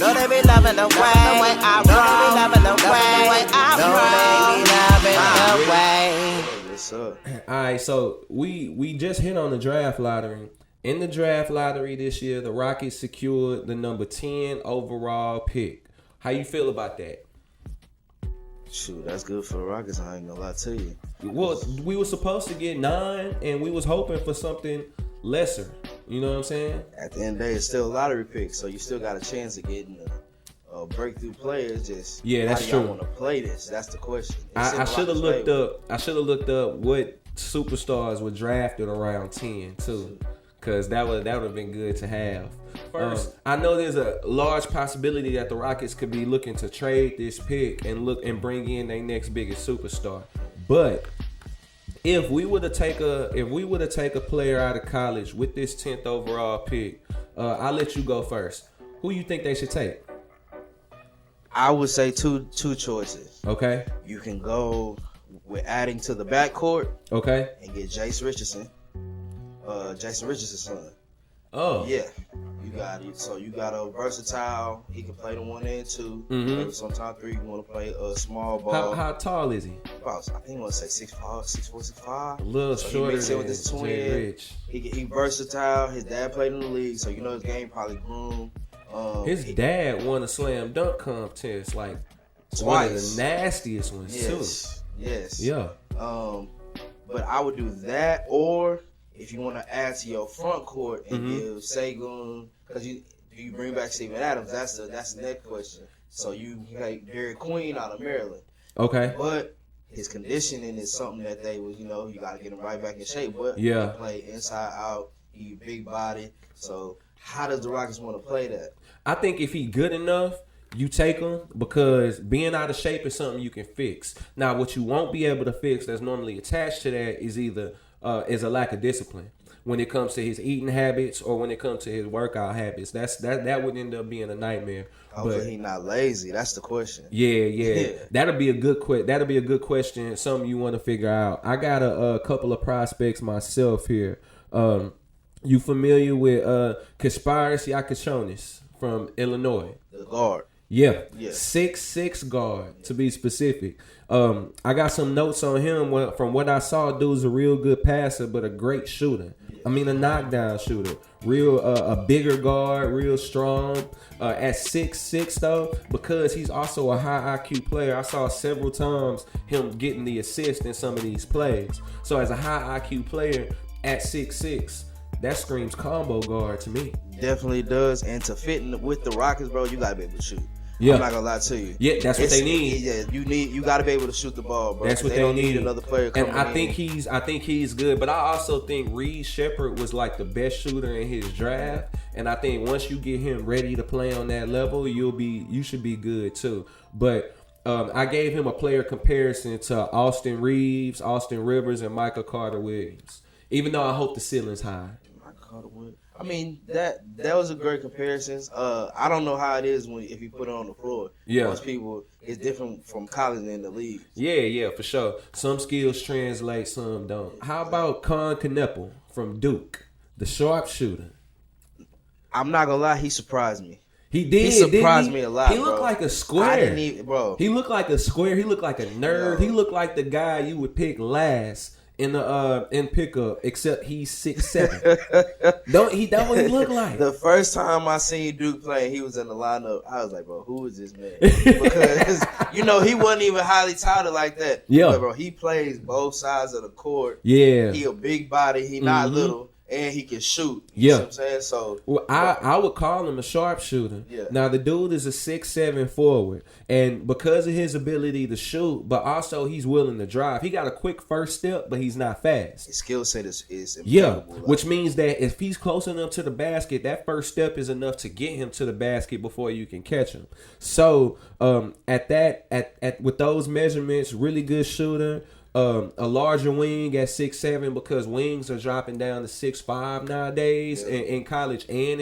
No, they be loving the way I roll. No, they be loving the way I roll. No, they be loving the way. What's up? All right, so we just hit on the draft lottery. In the draft lottery this year, the Rockets secured the number 10 overall pick. How you feel about that? Shoot, that's good for the Rockets. I ain't gonna lie to you. Well, we were supposed to get 9, and we was hoping for something lesser. You know what I'm saying? At the end of the day, it's still a lottery pick, so you still got a chance of getting a breakthrough player. Just Yeah, that's how do y'all true. want to play this? That's the question. I should have looked up. I should have looked up what superstars were drafted around 10 too, because that would have been good to have. First, I know there's a large possibility that the Rockets could be looking to trade this pick and bring in their next biggest superstar. But if we were to take a player out of college with this 10th overall pick, I'll let you go first. Who you think they should take? I would say two choices. Okay. You can go with adding to the backcourt Okay. and get Jason Richardson. Jason Richardson's son. Oh. Yeah, you got it. So you got a versatile. He can play the 1 and 2. Mhm. Maybe sometime 3. You want to play a small ball. How tall is he? About, I think he want to say 6'5", 6'4", 6'5". A little So he shorter mixed it than with his Jay twin. Rich. He versatile. His dad played in the league, so you know his game probably groomed. His dad won a slam dunk contest, like one of the nastiest ones too. Yes. Yeah. But I would do that, or if you want to add to your front court and give Segun, because you bring back Steven Adams, that's the next question. So you take Derek Queen out of Maryland. Okay. But his conditioning is something that they was, you got to get him right back in shape. But Yeah. he play inside out. He big body. So how does the Rockets want to play that? I think if he good enough, you take him, because being out of shape is something you can fix. Now, what you won't be able to fix that's normally attached to that is either is a lack of discipline when it comes to his eating habits or when it comes to his workout habits. That would end up being a nightmare. Hopefully he not lazy. That's the question. Yeah. That'll be a good question. Something you want to figure out. I got a couple of prospects myself here. You familiar with Kasparis Yakachonis from Illinois? The guard. Yeah. 6'6" guard to be specific. I got some notes on him. From what I saw, dude's a real good passer, but a great shooter. I mean, a knockdown shooter. Real a bigger guard, real strong. At 6'6" though, because he's also a high IQ player, I saw several times him getting the assist in some of these plays. So as a high IQ player at 6'6", that screams combo guard to me. Definitely does. And to fit in with the Rockets, bro, you gotta be able to shoot. Yeah. I'm not gonna lie to you. Yeah, that's what they need. Yeah, you gotta be able to shoot the ball, bro. That's what they don't need. Another player coming and I think in. he's good, but I also think Reed Shepherd was like the best shooter in his draft, and I think once you get him ready to play on that level, you should be good too. But I gave him a player comparison to Austin Reeves, Austin Rivers, and Michael Carter Williams. Even though I hope the ceiling's high. I mean, that was a great comparison. I don't know how it is if you put it on the floor. Yeah. Most people, it's different from college and in the league. Yeah, for sure. Some skills translate, some don't. How about Con Kneppel from Duke, the sharpshooter? I'm not gonna lie, he surprised me. He did. He surprised me a lot. He looked bro. like a square. I didn't even, bro. He looked like a square. He looked like a nerd. He looked like the guy you would pick last in pickup, except he's 6'7". That what he looked like? The first time I seen Duke play, he was in the lineup. I was like, bro, who is this man? Because he wasn't even highly touted like that. Yeah, but bro, he plays both sides of the court. Yeah, he a big body. He not little. And he can shoot. You know what I'm saying? So I would call him a sharpshooter. Yeah. Now the dude is a 6'7" forward, and because of his ability to shoot, but also he's willing to drive. He got a quick first step, but he's not fast. His skill set is impeccable. Which means that if he's close enough to the basket, that first step is enough to get him to the basket before you can catch him. So with those measurements, really good shooter. A larger wing at 6'7", because wings are dropping down to 6'5" nowadays in college and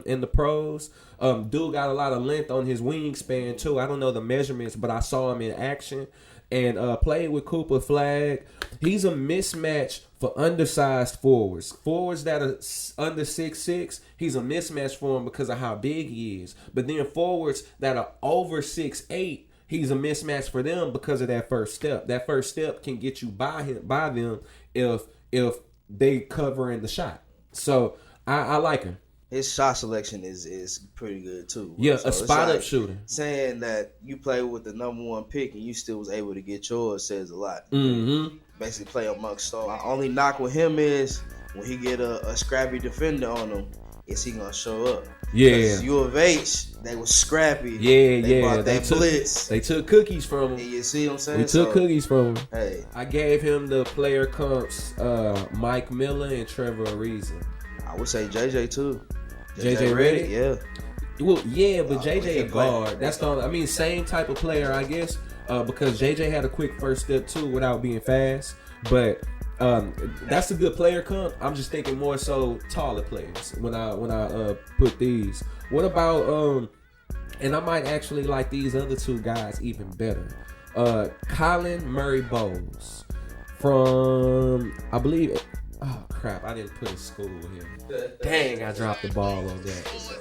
in the pros. Dude got a lot of length on his wingspan too. I don't know the measurements, but I saw him in action, and played with Cooper Flag. He's a mismatch for undersized forwards. Forwards that are under 6'6", he's a mismatch for him because of how big he is. But then forwards that are over 6'8", he's a mismatch for them because of that first step. That first step can get you by them if they covering the shot. So I like him. His shot selection is pretty good too. Yeah, so a spot up shooter. Saying that you play with the number one pick and you still was able to get yours says a lot. Mm-hmm. Basically play amongst stars. My only knock with him is when he get a scrappy defender on him, is he gonna show up? Yeah. U of H, they was scrappy. Yeah, they yeah. Brought that blitz. They took cookies from him. And you see what I'm saying? We took cookies from him. Hey, I gave him the player comps, Mike Miller and Trevor Ariza. I would say JJ too. JJ Redick? Yeah. Well, yeah, but JJ he a guard. That's the only, I mean, same type of player, I guess, because JJ had a quick first step too without being fast. But that's a good player comp. I'm just thinking more so taller players when I put these. What about and I might actually like these other two guys even better. Colin Murray Bowles from, I believe. Oh crap! I didn't put his school here. Dang, I dropped the ball on that.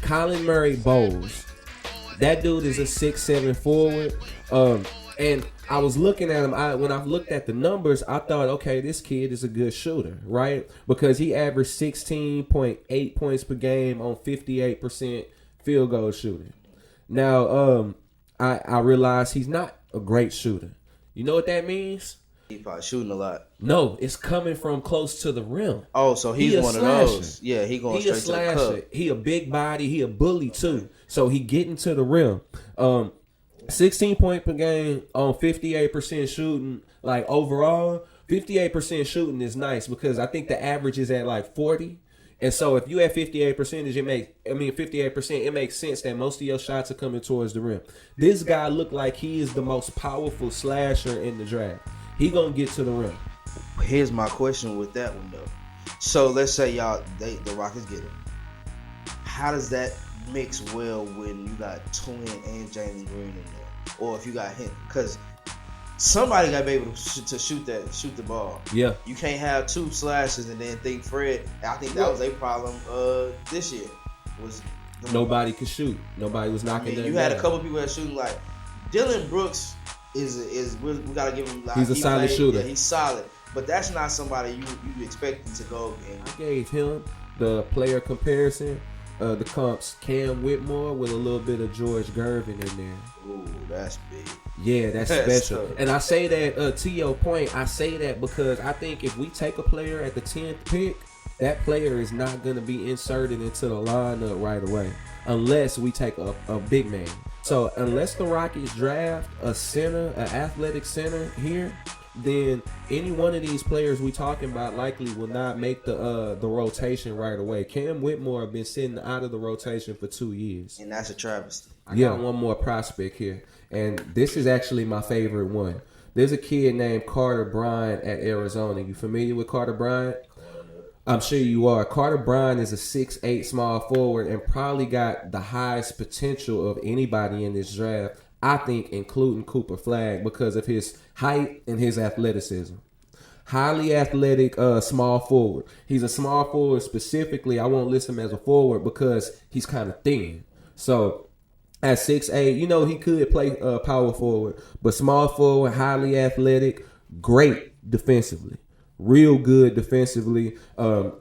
Colin Murray Bowles. That dude is a 6'7" forward. And I was looking at him. When I looked at the numbers, I thought, okay, this kid is a good shooter, right? Because he averaged 16.8 points per game on 58% field goal shooting. Now, I realized he's not a great shooter. You know what that means? He probably shooting a lot. No, it's coming from close to the rim. Oh, so he's one of those. Yeah, he going straight to the cup. He a big body. He a bully too. So he getting to the rim. 16 point per game on 58% shooting. Like overall, 58% shooting is nice because I think the average is at like 40. And so if you have 58%, 58%, it makes sense that most of your shots are coming towards the rim. This guy looked like he is the most powerful slasher in the draft. He gonna get to the rim. Here's my question with that one though. So let's say the Rockets get it. How does that mix well when you got Twin and Jalen Green in there, or if you got him? Because somebody got to be able to shoot the ball. Yeah. You can't have two slashes and then think Fred. I think that was a problem this year. Was nobody could shoot. Nobody was knocking them You had down. a couple people that shooting like Dylan Brooks. We gotta give him. Like, he's a solid shooter. Yeah, he's solid, but that's not somebody you expect him to go. I gave him the player comparison, the comps Cam Whitmore with a little bit of George Gervin in there. Ooh, that's big. Yeah, that's special. Tough. And I say that to your point. I say that because I think if we take a player at the 10th pick, that player is not going to be inserted into the lineup right away unless we take a big man. So unless the Rockets draft a center, an athletic center here, then any one of these players we talking about likely will not make the rotation right away. Cam Whitmore have been sitting out of the rotation for 2 years. And that's a travesty. I got one more prospect here, and this is actually my favorite one. There's a kid named Carter Bryant at Arizona. You familiar with Carter Bryant? I'm sure you are. Carter Bryant is a 6'8" small forward and probably got the highest potential of anybody in this draft, I think, including Cooper Flag, because of his height and his athleticism. Highly athletic small forward. He's a small forward specifically. I won't list him as a forward because he's kind of thin. So at 6'8", you know, he could play power forward, but small forward, highly athletic, great defensively. Real good defensively on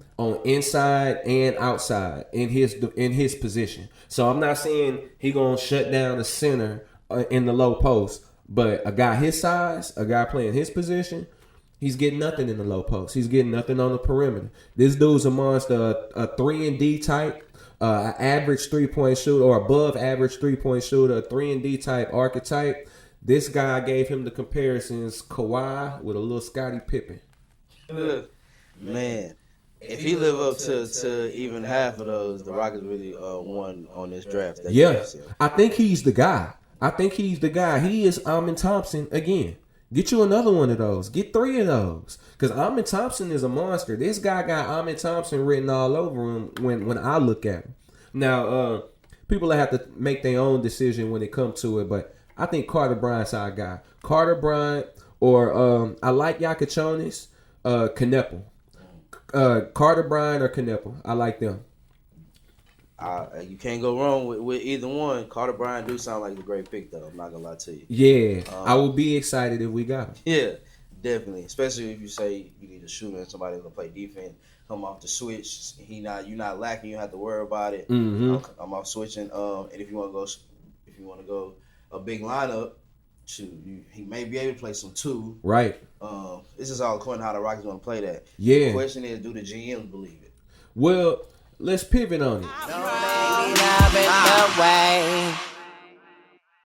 inside and outside in his position. So I'm not saying he gonna shut down the center in the low post, but a guy his size, a guy playing his position, he's getting nothing in the low post. He's getting nothing on the perimeter. This dude's a monster, a 3-and-D type, an average 3-point shooter or above average 3-point shooter, a 3-and-D type archetype. This guy gave him the comparisons Kawhi with a little Scottie Pippen. Man, if he live up to even half of those, the Rockets really won on this draft. Yeah, I think he's the guy. He is Amin Thompson again. Get you another one of those. Get 3 of those. Because Amin Thompson is a monster. This guy got Amin Thompson written all over him when I look at him. Now, people have to make their own decision when it comes to it, but I think Carter Bryant's our guy. Carter Bryant or I like Yakachonis, Kneppel. Carter Bryant or Kneppel. I like them. You can't go wrong with either one. Carter Bryant do sound like a great pick, though. I'm not gonna lie to you. Yeah, I would be excited if we got him. Yeah, definitely. Especially if you say you need a shooter and somebody gonna play defense, come off the switch. You're not lacking. You don't have to worry about it. Mm-hmm. I'm off switching. And if you want to go a big lineup, he may be able to play some two. Right. This is all according to how the Rockets want to play that. Yeah. The question is, do the GMs believe it? Well, let's pivot on it. Don't let me love it the way